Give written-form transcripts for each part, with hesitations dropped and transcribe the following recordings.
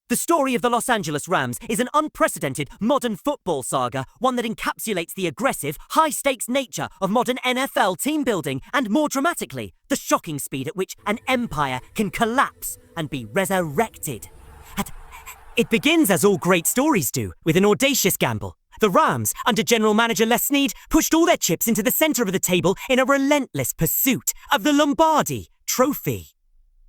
The story of the Los Angeles Rams is an unprecedented modern football saga, one that encapsulates the aggressive, high-stakes nature of modern NFL team building and, more dramatically, the shocking speed at which an empire can collapse and be resurrected. And it begins as all great stories do, with an audacious gamble. The Rams, under general manager Les Snead, pushed all their chips into the center of the table in a relentless pursuit of the Lombardi Trophy.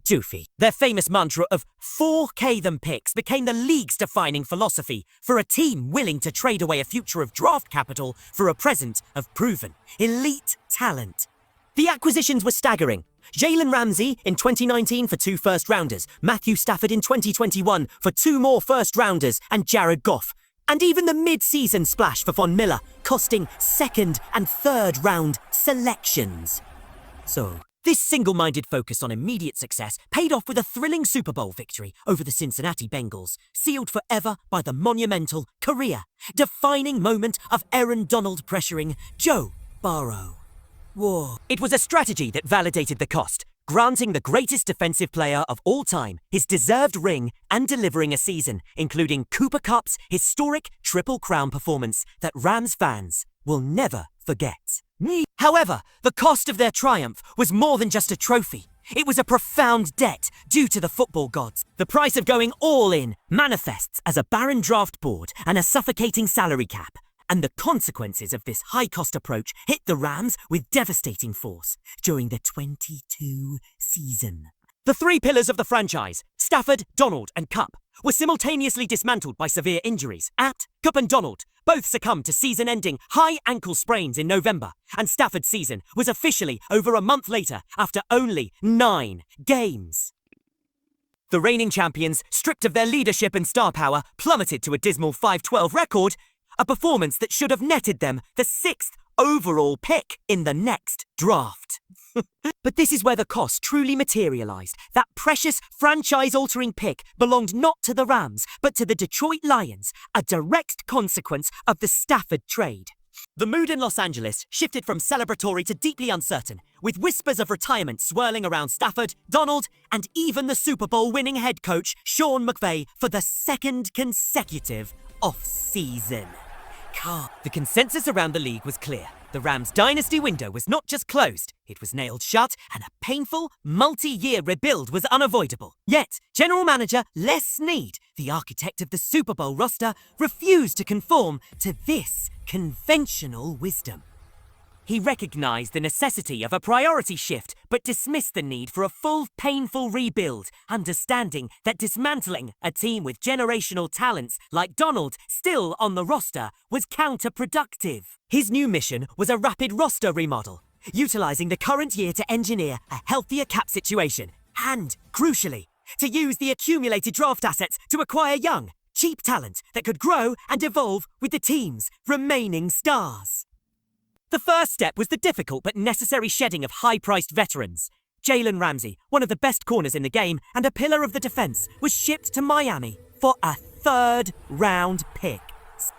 Doofy. Their famous mantra of 4K them picks became the league's defining philosophy for a team willing to trade away a future of draft capital for a present of proven, elite talent. The acquisitions were staggering. Jalen Ramsey in 2019 for 2 first-rounders, Matthew Stafford in 2021 for 2 more first-rounders, and Jared Goff. And even the mid-season splash for Von Miller, costing 2nd and 3rd round selections. So, this single-minded focus on immediate success paid off with a thrilling Super Bowl victory over the Cincinnati Bengals, sealed forever by the monumental, career-defining moment of Aaron Donald pressuring Joe Burrow. Whoa. It was a strategy that validated the cost, granting the greatest defensive player of all time his deserved ring and delivering a season, including Cooper Kupp's historic Triple Crown performance that Rams fans will never forget. However, the cost of their triumph was more than just a trophy. It was a profound debt due to the football gods. The price of going all in manifests as a barren draft board and a suffocating salary cap. And the consequences of this high-cost approach hit the Rams with devastating force during the 22 season. The 3 pillars of the franchise, Stafford, Donald, and Kupp, were simultaneously dismantled by severe injuries. Kupp and Donald both succumbed to season-ending high ankle sprains in November, and Stafford's season was officially over a month later after only 9 games. The reigning champions, stripped of their leadership and star power, plummeted to a dismal 5-12 record, a performance that should have netted them the 6th overall pick in the next draft. But this is where the cost truly materialized. That precious franchise-altering pick belonged not to the Rams, but to the Detroit Lions, a direct consequence of the Stafford trade. The mood in Los Angeles shifted from celebratory to deeply uncertain, with whispers of retirement swirling around Stafford, Donald, and even the Super Bowl-winning head coach Sean McVay for the 2nd consecutive off-season. The consensus around the league was clear. The Rams' dynasty window was not just closed, it was nailed shut, and a painful, multi-year rebuild was unavoidable. Yet, General Manager Les Snead, the architect of the Super Bowl roster, refused to conform to this conventional wisdom. He recognized the necessity of a priority shift, but dismissed the need for a full, painful rebuild, understanding that dismantling a team with generational talents like Donald still on the roster was counterproductive. His new mission was a rapid roster remodel, utilizing the current year to engineer a healthier cap situation, and, crucially, to use the accumulated draft assets to acquire young, cheap talent that could grow and evolve with the team's remaining stars. The first step was the difficult but necessary shedding of high-priced veterans. Jalen Ramsey, one of the best corners in the game and a pillar of the defense, was shipped to Miami for a 3rd-round pick.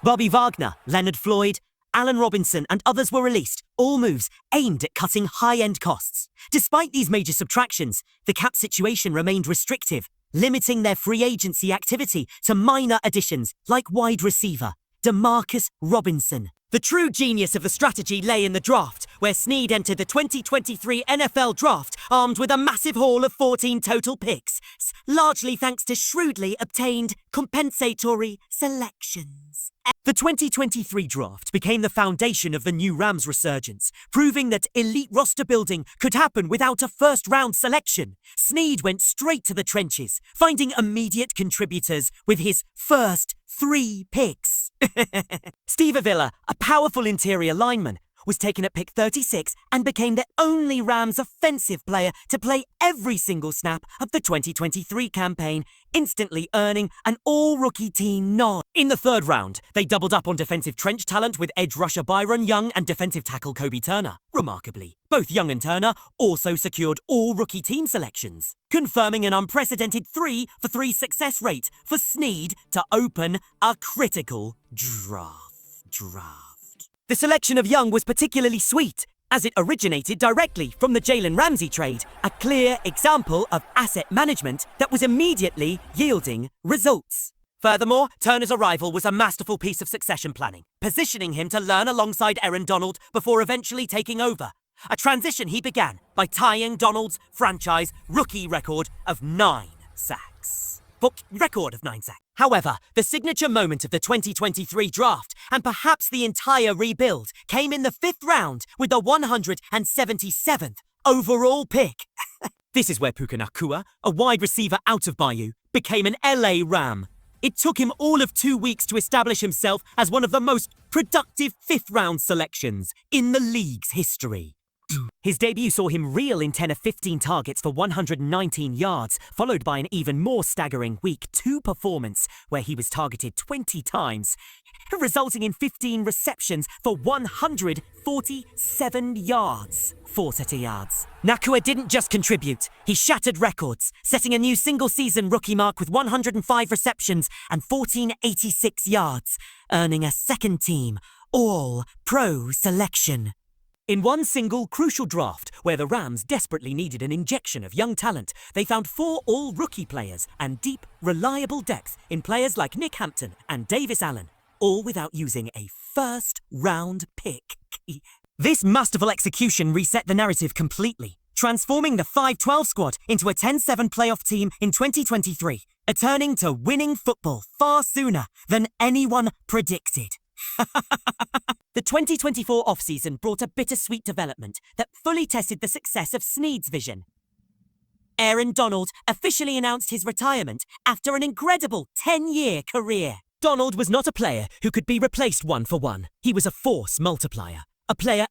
Bobby Wagner, Leonard Floyd, Allen Robinson, and others were released, all moves aimed at cutting high-end costs. Despite these major subtractions, the cap situation remained restrictive, limiting their free agency activity to minor additions like wide receiver DeMarcus Robinson. The true genius of the strategy lay in the draft, where Snead entered the 2023 NFL Draft armed with a massive haul of 14 total picks, largely thanks to shrewdly obtained compensatory selections. The 2023 draft became the foundation of the new Rams resurgence, proving that elite roster building could happen without a first-round selection. Snead went straight to the trenches, finding immediate contributors with his first 3 picks. Steve Avila, a powerful interior lineman, was taken at pick 36 and became the only Rams offensive player to play every single snap of the 2023 campaign, instantly earning an all-rookie team nod. In the 3rd round, they doubled up on defensive trench talent with edge rusher Byron Young and defensive tackle Kobe Turner. Remarkably, both Young and Turner also secured all-rookie team selections, confirming an unprecedented 3-for-3 success rate for Snead to open a critical draft. The selection of Young was particularly sweet, as it originated directly from the Jalen Ramsey trade, a clear example of asset management that was immediately yielding results. Furthermore, Turner's arrival was a masterful piece of succession planning, positioning him to learn alongside Aaron Donald before eventually taking over. A transition he began by tying Donald's franchise rookie record of 9 sacks. However, the signature moment of the 2023 draft, and perhaps the entire rebuild, came in the 5th round with the 177th overall pick. This is where Puka Nacua, a wide receiver out of Bayou, became an LA Ram. It took him all of 2 weeks to establish himself as one of the most productive 5th-round selections in the league's history. His debut saw him reel in 10 of 15 targets for 119 yards, followed by an even more staggering Week 2 performance where he was targeted 20 times, resulting in 15 receptions for 147 yards. 40 yards. Nacua didn't just contribute, he shattered records, setting a new single-season rookie mark with 105 receptions and 1,486 yards, earning a second-team All-Pro selection. In one single crucial draft, where the Rams desperately needed an injection of young talent, they found 4 all-rookie players and deep, reliable depth in players like Nick Hampton and Davis Allen, all without using a first-round pick. This masterful execution reset the narrative completely, transforming the 5-12 squad into a 10-7 playoff team in 2023, returning to winning football far sooner than anyone predicted. The 2024 offseason brought a bittersweet development that fully tested the success of Snead's vision. Aaron Donald officially announced his retirement after an incredible 10-year career. Donald was not a player who could be replaced one for one. He was a force multiplier. A player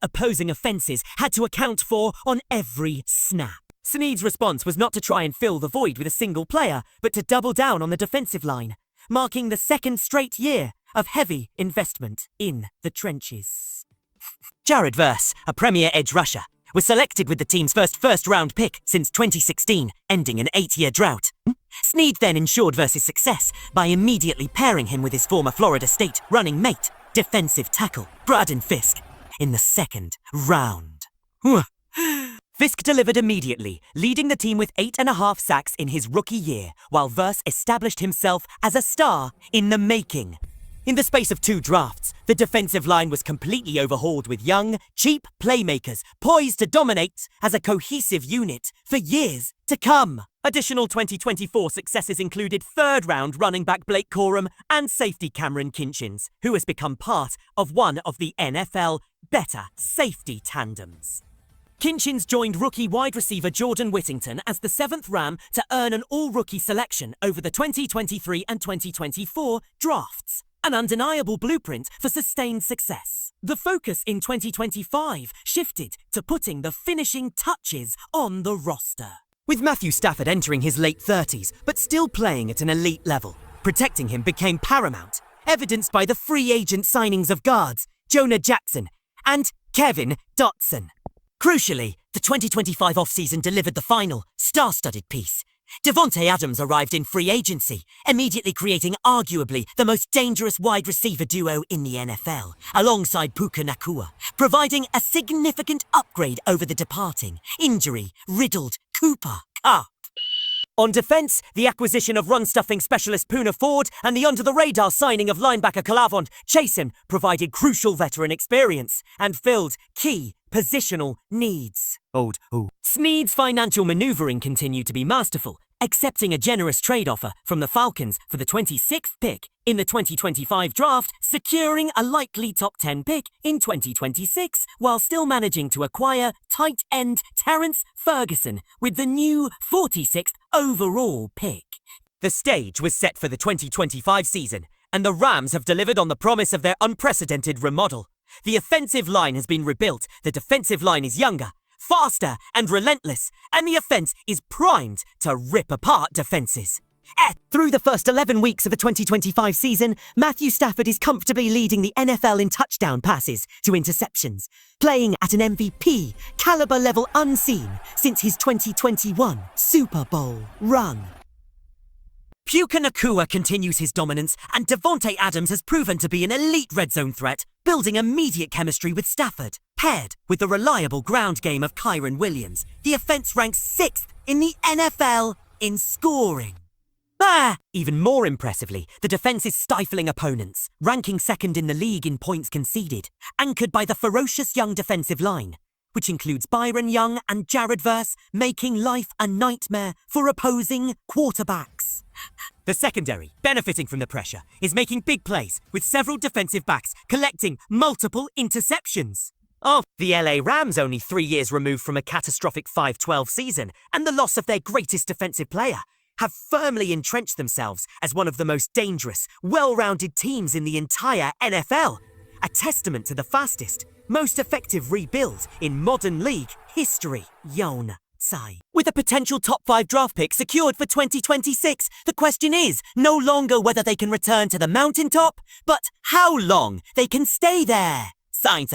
opposing offenses had to account for on every snap. Snead's response was not to try and fill the void with a single player, but to double down on the defensive line, marking the 2nd straight year of heavy investment in the trenches. Jared Verse, a premier edge rusher, was selected with the team's first-round pick since 2016, ending an 8-year drought. Snead then ensured Verse's success by immediately pairing him with his former Florida State running mate, defensive tackle Braden Fisk, in the 2nd round. Fisk delivered immediately, leading the team with 8.5 sacks in his rookie year, while Verse established himself as a star in the making. In the space of 2 drafts, the defensive line was completely overhauled with young, cheap playmakers poised to dominate as a cohesive unit for years to come. Additional 2024 successes included 3rd-round running back Blake Corum and safety Cameron Kinchins, who has become part of one of the NFL better safety tandems. Kinchins joined rookie wide receiver Jordan Whittington as the 7th Ram to earn an all-rookie selection over the 2023 and 2024 drafts. An undeniable blueprint for sustained success. The focus in 2025 shifted to putting the finishing touches on the roster. With Matthew Stafford entering his late 30s, but still playing at an elite level, protecting him became paramount, evidenced by the free agent signings of guards Jonah Jackson and Kevin Dotson. Crucially, the 2025 offseason delivered the final, star-studded piece. Devontae Adams arrived in free agency, immediately creating arguably the most dangerous wide receiver duo in the NFL, alongside Puka Nacua, providing a significant upgrade over the departing, injury-riddled Cooper Kupp. On defense, the acquisition of run-stuffing specialist Poona Ford and the under-the-radar signing of linebacker Kalavon Chasen provided crucial veteran experience and filled key positional needs. Snead's financial maneuvering continued to be masterful, accepting a generous trade offer from the Falcons for the 26th pick in the 2025 draft, securing a likely top 10 pick in 2026, while still managing to acquire tight end Terrence Ferguson with the new 46th overall pick. The stage was set for the 2025 season, and the Rams have delivered on the promise of their unprecedented remodel. The offensive line has been rebuilt, the defensive line is younger, faster and relentless, and the offense is primed to rip apart defenses. Through the first 11 weeks of the 2025 season, Matthew Stafford is comfortably leading the NFL in touchdown passes to interceptions, playing at an MVP caliber level unseen since his 2021 Super Bowl run. Puka Nakua continues his dominance, and Devontae Adams has proven to be an elite red zone threat, building immediate chemistry with Stafford. Paired with the reliable ground game of Kyron Williams, the offense ranks 6th in the NFL in scoring. Even more impressively, the defense is stifling opponents, ranking 2nd in the league in points conceded, anchored by the ferocious young defensive line, which includes Byron Young and Jared Verse, making life a nightmare for opposing quarterbacks. The secondary, benefiting from the pressure, is making big plays, with several defensive backs collecting multiple interceptions. Oh, the LA Rams, only 3 years removed from a catastrophic 5-12 season and the loss of their greatest defensive player, have firmly entrenched themselves as one of the most dangerous, well-rounded teams in the entire NFL, a testament to the fastest, most effective rebuild in modern league history. Yon Sai. With a potential top 5 draft pick secured for 2026, the question is no longer whether they can return to the mountaintop, but how long they can stay there. Science.